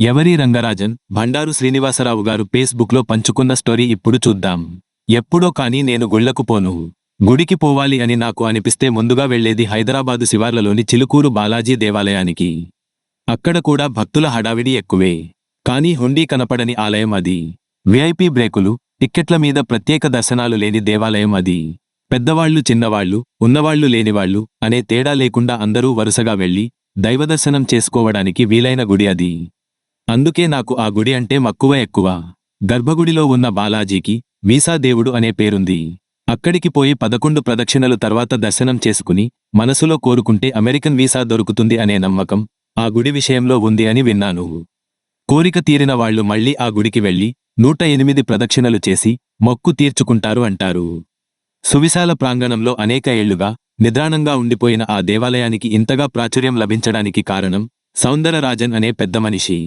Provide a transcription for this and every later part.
ఎవరి రంగరాజన్ భండారు శ్రీనివాసరావు గారు ఫేస్బుక్లో పంచుకున్న స్టోరీ ఇప్పుడు చూద్దాం. ఎప్పుడో కానీ నేను గుళ్లకు పోను. గుడికి పోవాలి అని నాకు అనిపిస్తే ముందుగా వెళ్లేది హైదరాబాదు శివార్లలోని చిలుకూరు బాలాజీ దేవాలయానికి. అక్కడ కూడా భక్తుల హడావిడి ఎక్కువే. కానీ హుండీ కనపడని ఆలయం అది. విఐపి బ్రేకులు, టిక్కెట్ల మీద ప్రత్యేక దర్శనాలు లేని దేవాలయం అది. పెద్దవాళ్లు చిన్నవాళ్లు, ఉన్నవాళ్లు లేనివాళ్లు అనే తేడా లేకుండా అందరూ వరుసగా వెళ్లి దైవదర్శనం చేసుకోవడానికి వీలైన గుడి అది. అందుకే నాకు ఆ గుడి అంటే మక్కువ ఎక్కువ. గర్భగుడిలో ఉన్న బాలాజీకి వీసా దేవుడు అనే పేరుంది. అక్కడికి పోయి 11 ప్రదక్షిణలు తర్వాత దర్శనం చేసుకుని మనసులో కోరుకుంటే అమెరికన్ వీసా దొరుకుతుంది అనే నమ్మకం ఆ గుడి విషయంలో ఉంది అని విన్నాను. కోరిక తీరిన వాళ్లు మళ్లీ ఆ గుడికి వెళ్లి 108 ప్రదక్షిణలు చేసి మొక్కు తీర్చుకుంటారు అంటారు. సువిశాల ప్రాంగణంలో అనేక ఏళ్లుగా నిద్రాణంగా ఉండిపోయిన ఆ దేవాలయానికి ఇంతగా ప్రాచుర్యం లభించడానికి కారణం సౌందరరాజన్ అనే పెద్ద మనిషి.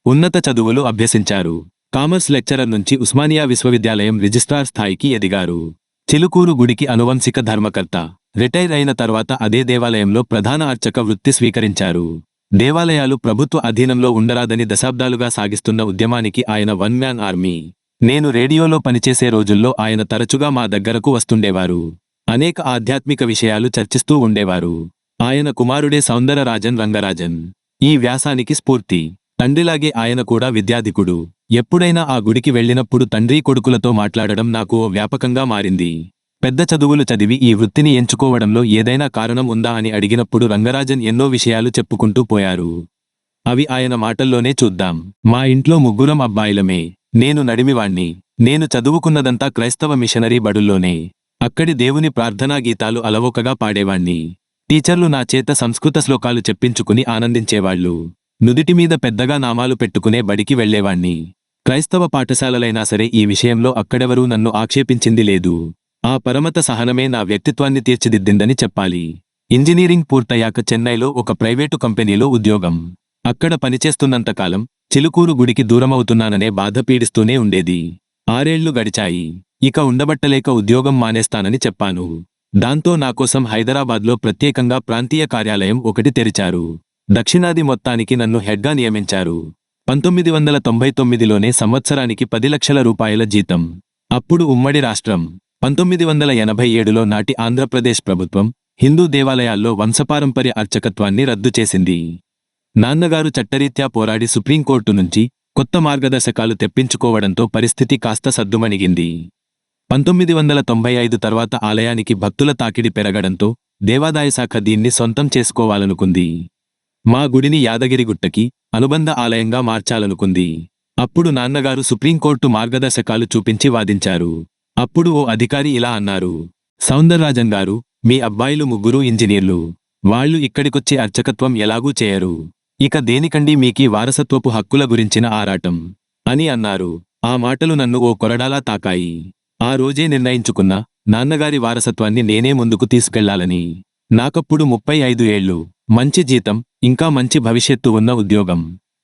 ఉన్నత చదువులు అభ్యసించారు. కామర్స్ లెక్చరర్ నుంచి ఉస్మానియా విశ్వవిద్యాలయం రిజిస్ట్రార్ స్థాయికి ఎదిగారు. చిలుకూరు గుడికి అనువంశిక ధర్మకర్త. రిటైర్ అయిన తర్వాత అదే దేవాలయంలో ప్రధాన అర్చక వృత్తి స్వీకరించారు. దేవాలయాలు ప్రభుత్వ అధీనంలో ఉండరాదని దశాబ్దాలుగా సాగిస్తున్న ఉద్యమానికి ఆయన వన్ మ్యాన్ ఆర్మీ. నేను రేడియోలో పనిచేసే రోజుల్లో ఆయన తరచుగా మా దగ్గరకు వస్తుండేవారు. అనేక ఆధ్యాత్మిక విషయాలు చర్చిస్తూ ఉండేవారు. ఆయన కుమారుడే సౌందరరాజన్ రంగరాజన్. ఈ వ్యాసానికి స్ఫూర్తి. తండ్రిలాగే ఆయన కూడా విద్యాధికుడు. ఎప్పుడైనా ఆ గుడికి వెళ్లినప్పుడు తండ్రి కొడుకులతో మాట్లాడడం నాకు ఓ వ్యాపకంగా మారింది. పెద్ద చదువులు చదివి ఈ వృత్తిని ఎంచుకోవడంలో ఏదైనా కారణం ఉందా అని అడిగినప్పుడు రంగరాజన్ ఎన్నో విషయాలు చెప్పుకుంటూ పోయారు. అవి ఆయన మాటల్లోనే చూద్దాం. మా ఇంట్లో ముగ్గురం అబ్బాయిలమే. నేను నడిమివాణ్ణి. నేను చదువుకున్నదంతా క్రైస్తవ మిషనరీ బడుల్లోనే. అక్కడి దేవుని ప్రార్థనా గీతాలు అలవోకగా పాడేవాణ్ణి. టీచర్లు నా చేత సంస్కృత శ్లోకాలు చెప్పించుకుని ఆనందించేవాళ్లు. నుదిటిమీద పెద్దగా నామాలు పెట్టుకునే బడికి వెళ్లేవాణ్ణి. క్రైస్తవ పాఠశాలలైనా సరే ఈ విషయంలో అక్కడెవరూ నన్ను ఆక్షేపించింది లేదు. ఆ పరమత సహనమే నా వ్యక్తిత్వాన్ని తీర్చిదిద్దిందని చెప్పాలి. ఇంజనీరింగ్ పూర్తయ్యాక చెన్నైలో ఒక ప్రైవేటు కంపెనీలో ఉద్యోగం. అక్కడ పనిచేస్తున్నంతకాలం చిలుకూరు గుడికి దూరమవుతున్నాననే బాధ పీడిస్తూనే ఉండేది. 6 ఏళ్లు గడిచాయి. ఇక ఉండబట్టలేక ఉద్యోగం మానేస్తానని చెప్పాను. దాంతో నాకోసం హైదరాబాద్లో ప్రత్యేకంగా ప్రాంతీయ కార్యాలయం ఒకటి తెరిచారు. దక్షిణాది మొత్తానికి నన్ను హెడ్గా నియమించారు. 1999లోనే సంవత్సరానికి 10 లక్షల రూపాయల జీతం. అప్పుడు ఉమ్మడి రాష్ట్రం. 1987లో నాటి ఆంధ్రప్రదేశ్ ప్రభుత్వం హిందూ దేవాలయాల్లో వంశపారంపర్య అర్చకత్వాన్ని రద్దు చేసింది. నాన్నగారు చట్టరీత్యా పోరాడి సుప్రీంకోర్టు నుంచి కొత్త మార్గదర్శకాలు తెప్పించుకోవడంతో పరిస్థితి కాస్త సద్దుమణిగింది. 1995 తర్వాత ఆలయానికి భక్తుల తాకిడి పెరగడంతో దేవాదాయ శాఖ దీన్ని సొంతం చేసుకోవాలనుకుంది. మా గుడిని యాదగిరిగుట్టకి అనుబంధ ఆలయంగా మార్చాలనుకుంది. అప్పుడు నాన్నగారు సుప్రీంకోర్టు మార్గదర్శకాలు చూపించి వాదించారు. అప్పుడు ఓ అధికారి ఇలా అన్నారు: సౌందరరాజన్ గారు, మీ అబ్బాయిలు ముగ్గురూ ఇంజనీర్లు. వాళ్లు ఇక్కడికొచ్చి అర్చకత్వం ఎలాగూ చేయరు. ఇక దేనికండి మీకీ వారసత్వపు హక్కుల గురించిన ఆరాటం అని అన్నారు. ఆ మాటలు నన్ను ఓ కొరడాలా తాకాయి. ఆ రోజే నిర్ణయించుకున్నా నాన్నగారి వారసత్వాన్ని నేనే ముందుకు తీసుకెళ్లాలని. నాకప్పుడు 35 ఏళ్లు. మంచి జీతం, ఇంకా మంచి భవిష్యత్తు ఉన్న ఉద్యోగం.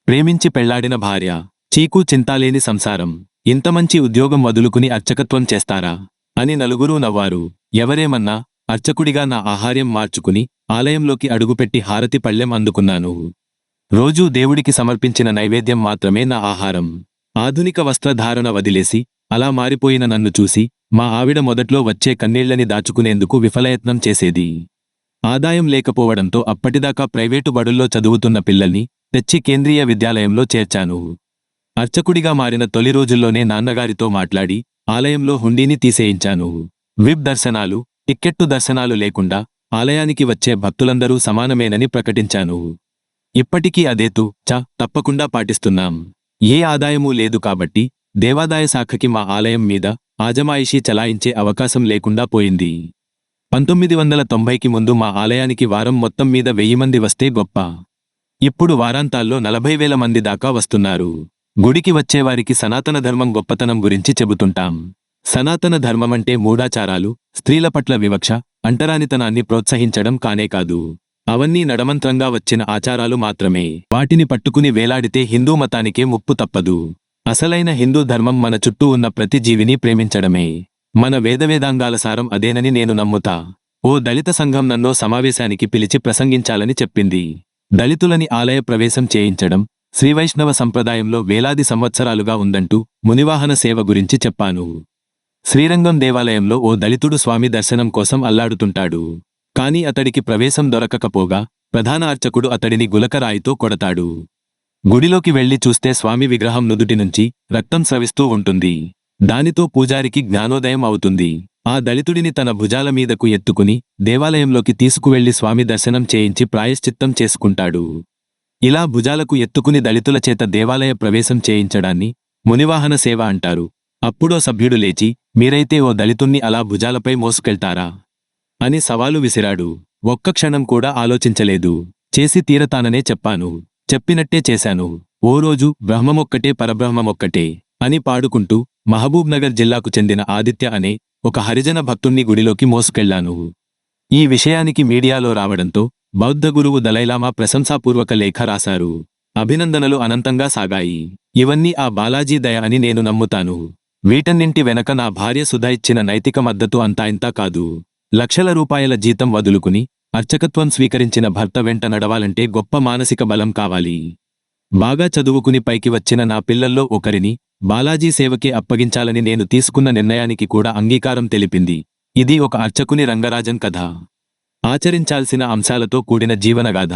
ప్రేమించి పెళ్లాడిన భార్య. చీకు చింతాలేని సంసారం. ఇంత మంచి ఉద్యోగం వదులుకుని అర్చకత్వం చేస్తారా అని నలుగురూ నవ్వారు. ఎవరేమన్నా అర్చకుడిగా నా ఆహార్యం మార్చుకుని ఆలయంలోకి అడుగుపెట్టి హారతి పళ్ళెం అందుకున్నాను. రోజూ దేవుడికి సమర్పించిన నైవేద్యం మాత్రమే నా ఆహారం. ఆధునిక వస్త్రధారణ వదిలేసి అలా మారిపోయిన నన్ను చూసి మా ఆవిడ మొదట్లో వచ్చే కన్నీళ్లని దాచుకునేందుకు విఫలయత్నం చేసేది. ఆదాయం లేకపోవడంతో అప్పటిదాకా ప్రైవేటు బడుల్లో చదువుతున్న పిల్లల్ని తెచ్చి కేంద్రీయ విద్యాలయంలో చేర్చాను. అర్చకుడిగా మారిన తొలి రోజుల్లోనే నాన్నగారితో మాట్లాడి ఆలయంలో హుండీని తీసేయించాను. విప్ దర్శనాలు, టిక్కెట్టు దర్శనాలు లేకుండా ఆలయానికి వచ్చే భక్తులందరూ సమానమేనని ప్రకటించాను. ఇప్పటికీ అదేతూ తప్పకుండా పాటిస్తున్నాం. ఏ ఆదాయమూ లేదు కాబట్టి దేవాదాయ శాఖకి మా ఆలయం మీద ఆజమాయిషీ చలాయించే అవకాశం లేకుండా పోయింది. 1990కి ముందు మా ఆలయానికి వారం మొత్తం మీద 1000 మంది వస్తే గొప్ప. ఇప్పుడు వారాంతాల్లో 40,000 మంది దాకా వస్తున్నారు. గుడికి వచ్చేవారికి సనాతన ధర్మం గొప్పతనం గురించి చెబుతుంటాం. సనాతన ధర్మమంటే మూఢాచారాలు, స్త్రీల పట్ల వివక్ష, అంటరానితనాన్ని ప్రోత్సహించడం కానే కాదు. అవన్నీ నడమంత్రంగా వచ్చిన ఆచారాలు మాత్రమే. వాటిని పట్టుకుని వేలాడితే హిందూ మతానికే ముప్పు తప్పదు. అసలైన హిందూ ధర్మం మన చుట్టూ ఉన్న ప్రతి జీవిని ప్రేమించడమే. మన వేదవేదాంగాల సారం అదేనని నేను నమ్ముతా. ఓ దళిత సంఘం నన్నో సమావేశానికి పిలిచి ప్రసంగించాలని చెప్పింది. దళితులని ఆలయ ప్రవేశం చేయించడం, శ్రీవైష్ణవ సంప్రదాయంలో వేలాది సంవత్సరాలుగా ఉందంటూ మునివాహన సేవ గురించి చెప్పాను. శ్రీరంగం దేవాలయంలో ఓ దళితుడు స్వామి దర్శనం కోసం అల్లాడుతుంటాడు. కాని అతడికి ప్రవేశం దొరకకపోగా ప్రధాన అర్చకుడు అతడిని గులకరాయితో కొడతాడు. గుడిలోకి వెళ్లి చూస్తే స్వామి విగ్రహం నుదుటి నుంచి రక్తం స్రవిస్తూ ఉంటుంది. దానితో పూజారికి జ్ఞానోదయం అవుతుంది. ఆ దళితుడిని తన భుజాల మీదకు ఎత్తుకుని దేవాలయంలోకి తీసుకువెళ్లి స్వామి దర్శనం చేయించి ప్రాయశ్చిత్తం చేసుకుంటాడు. ఇలా భుజాలకు ఎత్తుకుని దళితుల చేత దేవాలయ ప్రవేశం చేయించడాన్ని మునివాహన సేవ అంటారు. అప్పుడో సభ్యుడు లేచి, మీరైతే ఓ దళితుణ్ణి అలా భుజాలపై మోసుకెళ్తారా అని సవాలు విసిరాడు. ఒక్క క్షణం కూడా ఆలోచించలేదు. చేసి తీరతాననే చెప్పాను. చెప్పినట్టే చేశాను. ఓ రోజు బ్రహ్మమొక్కటే పరబ్రహ్మమొక్కటే అని పాడుకుంటూ మహబూబ్నగర్ జిల్లాకు చెందిన ఆదిత్య అనే ఒక హరిజన భక్తుణ్ణి గుడిలోకి మోసుకెళ్లాను. ఈ విషయానికి మీడియాలో రావడంతో బౌద్ధ గురువు దలైలామా ప్రశంసాపూర్వక లేఖ రాశారు. అభినందనలు అనంతంగా సాగాయి. ఇవన్నీ ఆ బాలాజీ దయ అని నేను నమ్ముతాను. వీటన్నింటి వెనక నా భార్య సుధా ఇచ్చిన నైతిక మద్దతు అంతా ఇంతా కాదు. లక్షల రూపాయల జీతం వదులుకుని అర్చకత్వం స్వీకరించిన భర్త వెంట నడవాలంటే గొప్ప మానసిక బలం కావాలి. బాగా చదువుకుని పైకి వచ్చిన నా పిల్లల్లో ఒకరిని బాలాజీ సేవకే అప్పగించాలని నేను తీసుకున్న నిర్ణయానికి కూడా అంగీకారం తెలిపింది. ఇది ఒక అర్చకుని రంగరాజన్ కథ. ఆచరించాల్సిన అంశాలతో కూడిన జీవనగాథ.